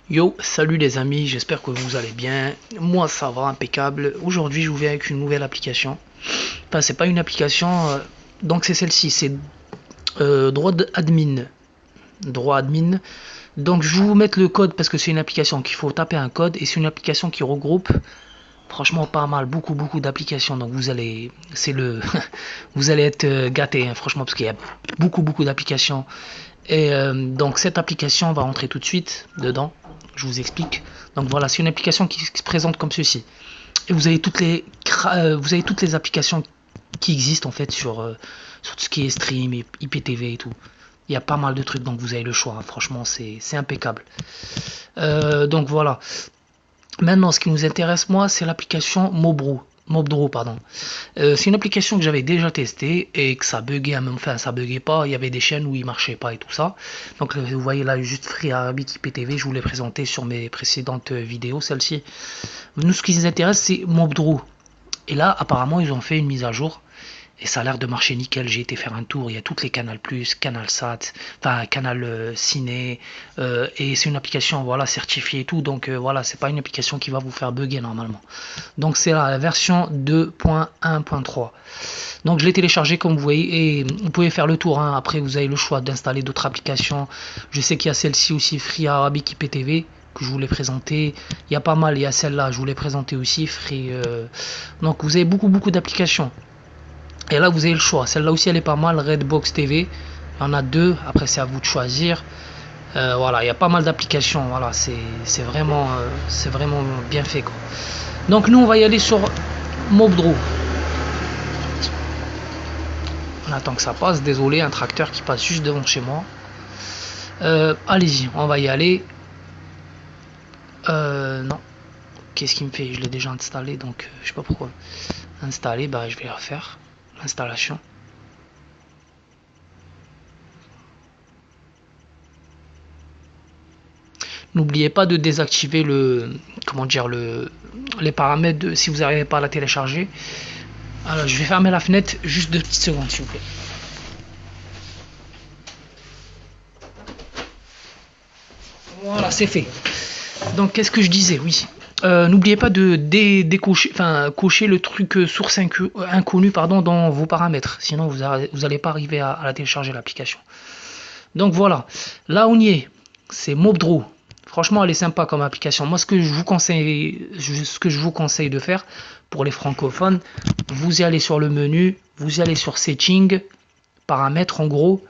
Yo, salut les amis, j'espère que vous allez bien. Moi ça va, impeccable. Aujourd'hui je vous viens avec une nouvelle application. Enfin c'est pas une application, donc c'est celle-ci, c'est droit admin. Droit admin. Donc je vais vous mettre le code parce que c'est une application qu'il faut taper un code et c'est une application qui regroupe franchement pas mal, beaucoup d'applications. Donc vous allez, c'est le, vous allez être gâté, hein, franchement parce qu'il y a beaucoup d'applications. Et donc cette application, on va rentrer tout de suite dedans. Je vous explique. Donc voilà, c'est une application qui se présente comme ceci. Et vous avez toutes les applications qui existent en fait sur tout ce qui est stream, IPTV et tout. Il y a pas mal de trucs, donc vous avez le choix. Hein. Franchement, c'est impeccable. Donc voilà. Maintenant, ce qui nous intéresse, moi, c'est l'application Mobdro, pardon. C'est une application que j'avais déjà testée et que ça buguait, enfin ça buguait pas, il y avait des chaînes où il marchait pas et tout ça. Donc vous voyez là juste Free Arabic IPTV, je vous l'ai présenté sur mes précédentes vidéos, celle-ci. Nous ce qui nous intéresse c'est Mobdro. Et là apparemment ils ont fait une mise à jour et ça a l'air de marcher nickel. J'ai été faire un tour, il y a toutes les Canal+, Canal Sat, enfin Canal Ciné, et c'est une application voilà certifiée et tout, donc voilà, c'est pas une application qui va vous faire bugger normalement. Donc c'est la version 2.1.3. Donc je l'ai téléchargé comme vous voyez et vous pouvez faire le tour. Hein. Après vous avez le choix d'installer d'autres applications. Je sais qu'il y a celle-ci aussi, Free Arabic IPTV que je vous l'ai présenté. Il y a pas mal, il y a celle-là, je vous l'ai présenté aussi, Free. Donc vous avez beaucoup d'applications. Et là vous avez le choix. Celle-là aussi elle est pas mal, Redbox TV. Il y en a deux. Après c'est à vous de choisir. Voilà, il y a pas mal d'applications. Voilà, c'est vraiment bien fait quoi. Donc nous on va y aller sur Mobdro. On attend que ça passe. Désolé, un tracteur qui passe juste devant chez moi. Allez-y, on va y aller. Non. Qu'est-ce qu'il me fait? Je l'ai déjà installé, donc je sais pas pourquoi. Installer, bah je vais refaire l'installation. N'oubliez pas de désactiver les paramètres si vous n'arrivez pas à la télécharger. Alors je vais fermer la fenêtre juste 2 petites secondes s'il vous plaît. Voilà, c'est fait. Donc qu'est-ce que je disais? Oui. N'oubliez pas de cocher le truc source inconnu dans vos paramètres. Sinon vous n'allez pas arriver à la télécharger l'application. Donc voilà. Là on y est. C'est Mobdro. Franchement elle est sympa comme application. Moi ce que je vous conseille de faire pour les francophones, vous y allez sur le menu, vous y allez sur Settings, paramètres en gros.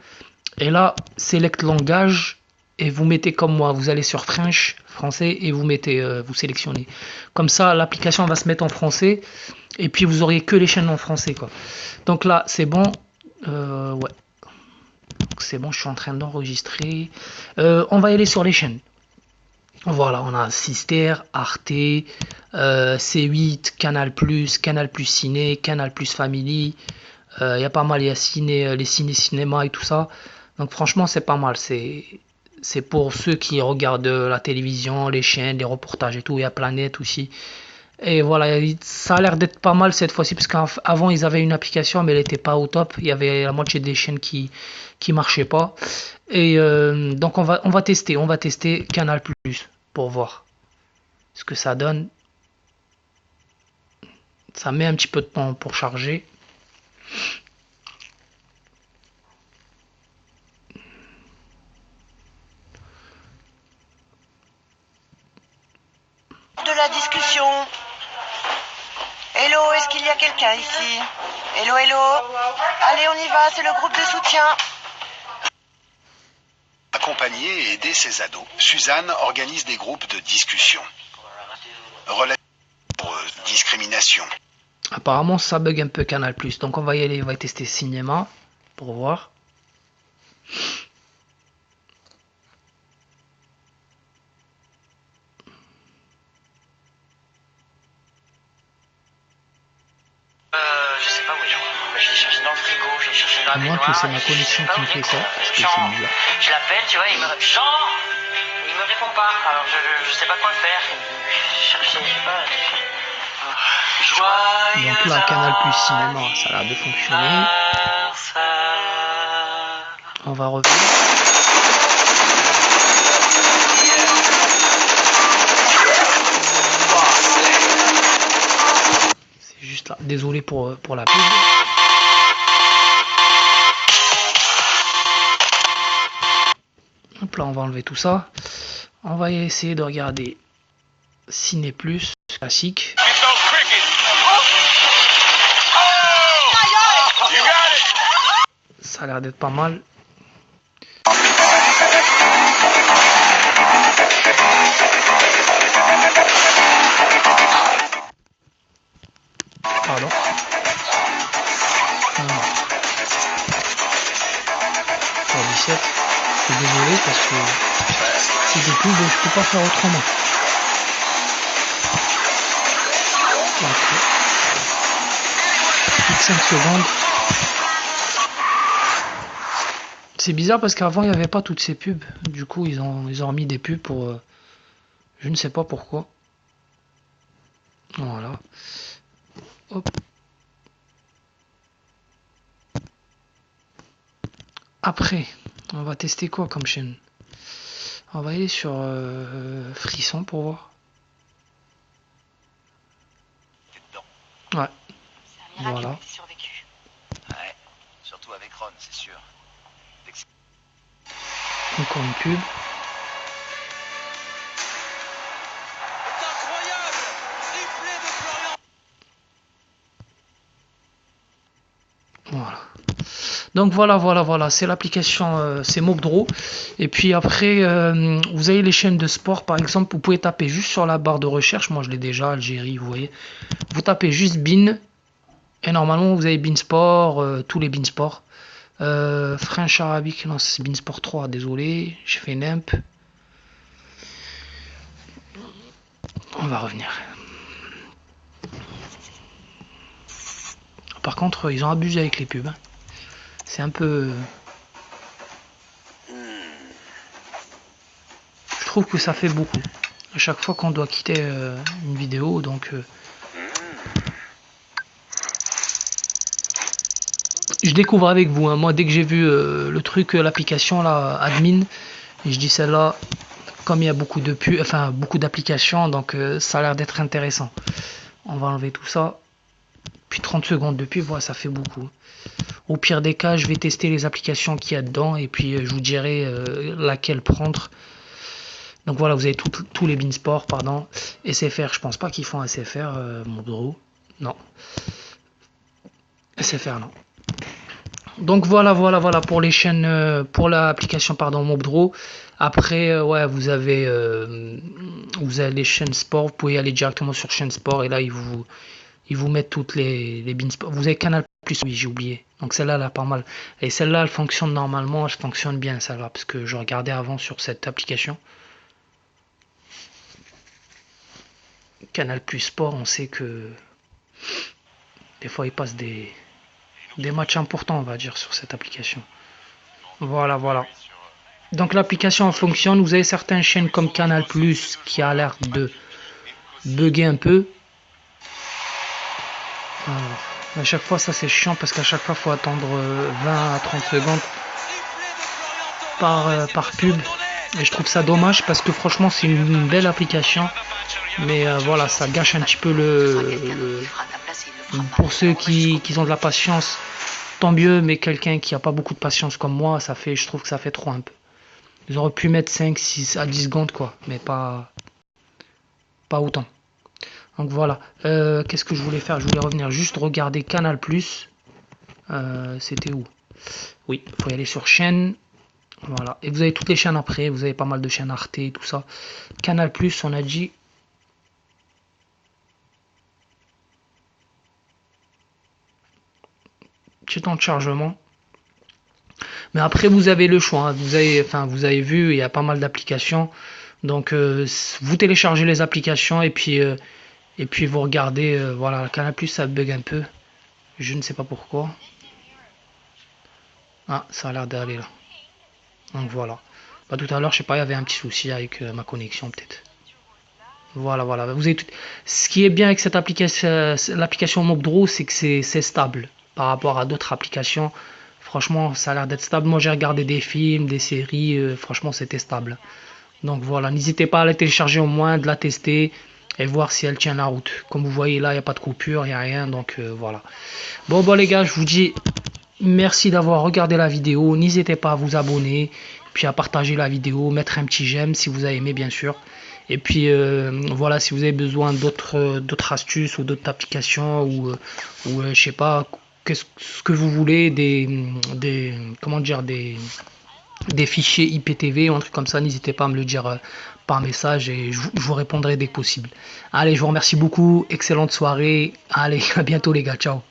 Et là, select langage et vous mettez comme moi, vous allez sur French, français et vous mettez, vous sélectionnez. Comme ça, l'application va se mettre en français et puis vous auriez que les chaînes en français quoi. Donc là, c'est bon, ouais. C'est bon, je suis en train d'enregistrer. On va y aller sur les chaînes. Voilà, on a Sister, Arte, C8, Canal+, Canal+ Ciné, Canal+ Family. Il y a pas mal, il y a les cinéma et tout ça. Donc franchement, c'est pas mal. C'est pour ceux qui regardent la télévision, les chaînes, les reportages et tout. Il y a Planète aussi. Et voilà, ça a l'air d'être pas mal cette fois-ci, parce qu'avant ils avaient une application, mais elle n'était pas au top. Il y avait la moitié des chaînes qui marchaient pas. Et donc on va tester Canal+ pour voir ce que ça donne. Ça met un petit peu de temps pour charger. De la discussion. Hello, est-ce qu'il y a quelqu'un ici? Hello. Allez, on y va, c'est le groupe de soutien. Accompagner et aider ses ados, Suzanne organise des groupes de discussion. Relations pour discrimination. Apparemment ça bug un peu Canal+, donc on va y aller, on va tester cinéma pour voir. Je sais pas où il est. Je l'ai cherché dans le frigo, j'ai cherché dans la Moi que c'est ma connexion qui me fait ça, parce que c'est bizarre. Je l'appelle, tu vois, il me Jean, il me répond pas. Alors je sais pas quoi faire. Je cherchais, je sais pas. Donc là, Canal+ Cinéma, ça a l'air de fonctionner. On va revenir. Désolé pour la pub. Hop là, on va enlever tout ça. On va essayer de regarder Ciné Plus, classique. Ça a l'air d'être pas mal. Pardon. Sur 17. Je suis désolé parce que c'est des pubs et je peux pas faire autrement. Donc, 5 secondes. C'est bizarre parce qu'avant il n'y avait pas toutes ces pubs. Du coup ils ont remis des pubs pour... je ne sais pas pourquoi. Voilà. Hop. Après, on va tester quoi comme chaîne? On va aller sur Frisson pour voir. Ouais. Voilà. Ouais, surtout avec Ron, c'est sûr. Encore une pub. Voilà. Donc voilà, c'est l'application, c'est Mobdraw. Et puis après, vous avez les chaînes de sport, par exemple, vous pouvez taper juste sur la barre de recherche. Moi, je l'ai déjà, Algérie, vous voyez. Vous tapez juste BIN. Et normalement, vous avez BIN Sport, tous les BIN Sport. French Arabic, non, c'est BIN Sport 3, désolé. J'ai fait NEMP. On va revenir. Par contre, ils ont abusé avec les pubs. Hein. C'est un peu... Je trouve que ça fait beaucoup. À chaque fois qu'on doit quitter une vidéo, donc... Je découvre avec vous. Hein. Moi, dès que j'ai vu le truc, l'application, là, admin, et je dis celle-là, comme il y a beaucoup de pubs, enfin, beaucoup d'applications, donc ça a l'air d'être intéressant. On va enlever tout ça. Puis 30 secondes de pub, voilà, ça fait beaucoup. Au pire des cas, je vais tester les applications qu'il y a dedans et puis je vous dirai laquelle prendre. Donc voilà, vous avez tous les Beansport, pardon. SFR, je pense pas qu'ils font SFR, Mobdraw. Non. SFR, non. Donc voilà pour les chaînes, pour l'application, pardon, Mobdraw. Après, ouais, vous avez les chaînes sport. Vous pouvez aller directement sur chaîne sport et là, ils vous mettent toutes les Beansport. Vous avez Canal Plus, oui, j'ai oublié. Donc celle-là, elle a pas mal. Et celle-là, elle fonctionne normalement, elle fonctionne bien, celle-là, parce que je regardais avant sur cette application. Canal Plus Sport, on sait que des fois, il passe des matchs importants, on va dire, sur cette application. Voilà. Donc l'application fonctionne. Vous avez certaines chaînes comme Canal Plus qui a l'air de bugger un peu. À chaque fois, ça c'est chiant parce qu'à chaque fois, il faut attendre 20 à 30 secondes par pub. Et je trouve ça dommage parce que franchement, c'est une belle application. Mais voilà, ça gâche un petit peu pour ceux qui ont de la patience, tant mieux. Mais quelqu'un qui n'a pas beaucoup de patience comme moi, je trouve que ça fait trop un peu. Ils auraient pu mettre 5, 6 à 10 secondes, quoi. Mais pas autant. Donc voilà, qu'est-ce que je voulais faire? Je voulais revenir juste regarder Canal+. C'était où? Oui, il faut y aller sur chaîne. Voilà, et vous avez toutes les chaînes après. Vous avez pas mal de chaînes Arte et tout ça. Canal+, on a dit. Petit temps de chargement. Mais après, vous avez le choix. Hein. Vous avez vu, il y a pas mal d'applications. Donc, vous téléchargez les applications et puis vous regardez, voilà, Canal+, ça bug un peu. Je ne sais pas pourquoi. Ah, ça a l'air d'aller là. Donc voilà. Bah, tout à l'heure, je sais pas, il y avait un petit souci avec ma connexion peut-être. Voilà. Vous avez tout... Ce qui est bien avec cette application, l'application Mobdraw, c'est que c'est stable. Par rapport à d'autres applications, franchement, ça a l'air d'être stable. Moi, j'ai regardé des films, des séries, franchement, c'était stable. Donc voilà, n'hésitez pas à la télécharger au moins, de la tester. et voir si elle tient la route. Comme vous voyez là, il n'y a pas de coupure, il n'y a rien, donc voilà. Bon les gars, je vous dis merci d'avoir regardé la vidéo. N'hésitez pas à vous abonner, puis à partager la vidéo, mettre un petit j'aime si vous avez aimé bien sûr. Et puis voilà, si vous avez besoin d'autres astuces ou d'autres applications ou je sais pas, ce que vous voulez, comment dire, des fichiers IPTV ou un truc comme ça, n'hésitez pas à me le dire par message et je vous répondrai dès que possible. Allez, je vous remercie beaucoup, excellente soirée, allez, à bientôt les gars, ciao.